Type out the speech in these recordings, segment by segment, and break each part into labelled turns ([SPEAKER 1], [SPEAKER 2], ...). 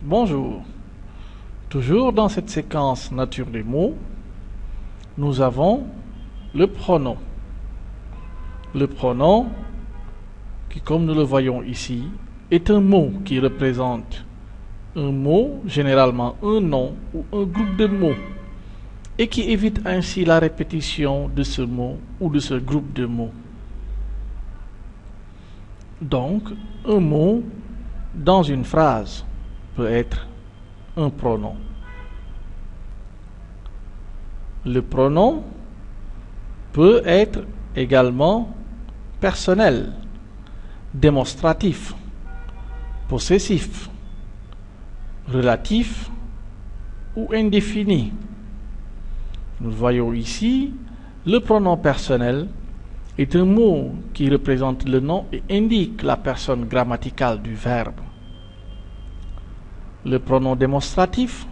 [SPEAKER 1] Bonjour. Toujours dans cette séquence nature des mots, nous avons le pronom. Le pronom, qui comme nous le voyons ici, est un mot qui représente un mot, généralement un nom ou un groupe de mots, et qui évite ainsi la répétition de ce mot ou de ce groupe de mots. Donc, un mot dans une phrase peut être un pronom. Le pronom peut être également personnel, démonstratif, possessif, relatif ou indéfini. Nous voyons ici, le pronom personnel est un mot qui représente le nom et indique la personne grammaticale du verbe. Le pronom démonstratif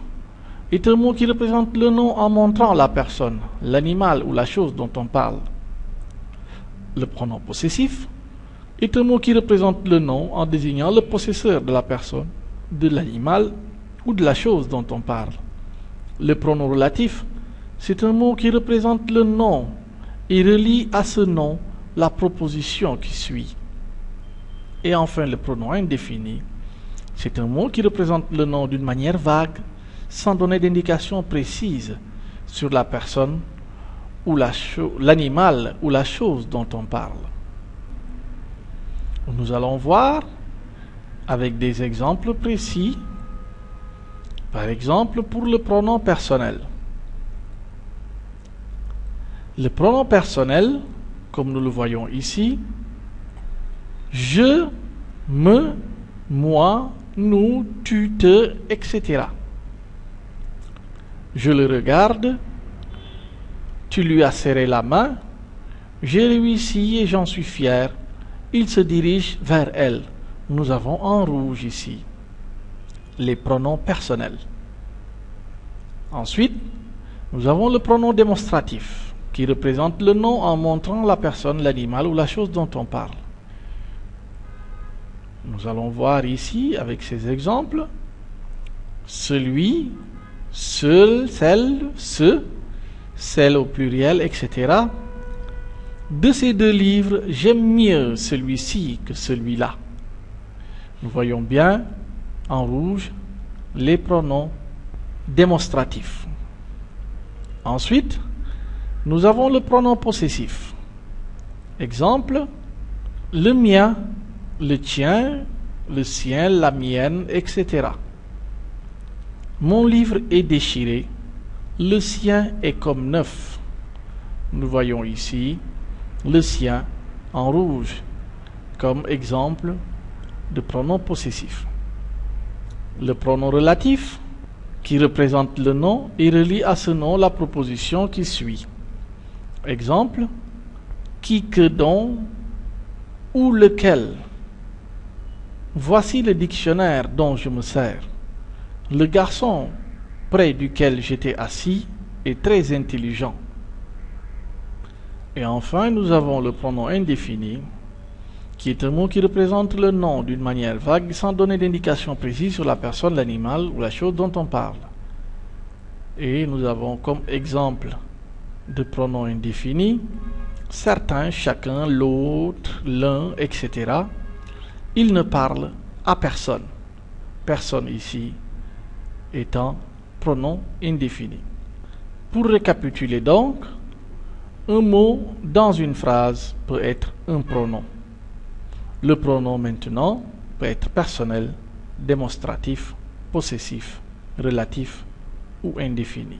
[SPEAKER 1] est un mot qui représente le nom en montrant la personne, l'animal ou la chose dont on parle. Le pronom possessif est un mot qui représente le nom en désignant le possesseur de la personne, de l'animal ou de la chose dont on parle. Le pronom relatif, c'est un mot qui représente le nom et relie à ce nom la proposition qui suit. Et enfin, le pronom indéfini, c'est un mot qui représente le nom d'une manière vague, sans donner d'indication précise sur la personne ou l'animal ou la chose dont on parle. Nous allons voir avec des exemples précis. Par exemple, pour le pronom personnel. Le pronom personnel, comme nous le voyons ici, je, me, moi, nous, tu, te, etc. Je le regarde, tu lui as serré la main, j'ai réussi et j'en suis fier. Il se dirige vers elle. Nous avons en rouge ici les pronoms personnels. Ensuite, nous avons le pronom démonstratif, qui représente le nom en montrant la personne, l'animal ou la chose dont on parle. Nous allons voir ici, avec ces exemples, celui, seul, celle, ce, celle au pluriel, etc. De ces deux livres, j'aime mieux celui-ci que celui-là. Nous voyons bien, en rouge, les pronoms démonstratifs. Ensuite, nous avons le pronom possessif. Exemple, le mien, le tien, le sien, la mienne, etc. Mon livre est déchiré, le sien est comme neuf. Nous voyons ici le sien en rouge comme exemple de pronom possessif. Le pronom relatif qui représente le nom et relie à ce nom la proposition qui suit. Exemple, qui, que, dont ou lequel. Voici le dictionnaire dont je me sers. Le garçon près duquel j'étais assis est très intelligent. Et enfin, nous avons le pronom indéfini, qui est un mot qui représente le nom d'une manière vague sans donner d'indication précise sur la personne, l'animal ou la chose dont on parle. Et nous avons comme exemple de pronoms indéfinis certains, chacun, l'autre, l'un, etc. Il ne parle à personne. Personne ici étant pronom indéfini. Pour récapituler donc, un mot dans une phrase peut être un pronom. Le pronom maintenant peut être personnel, démonstratif, possessif, relatif ou indéfini.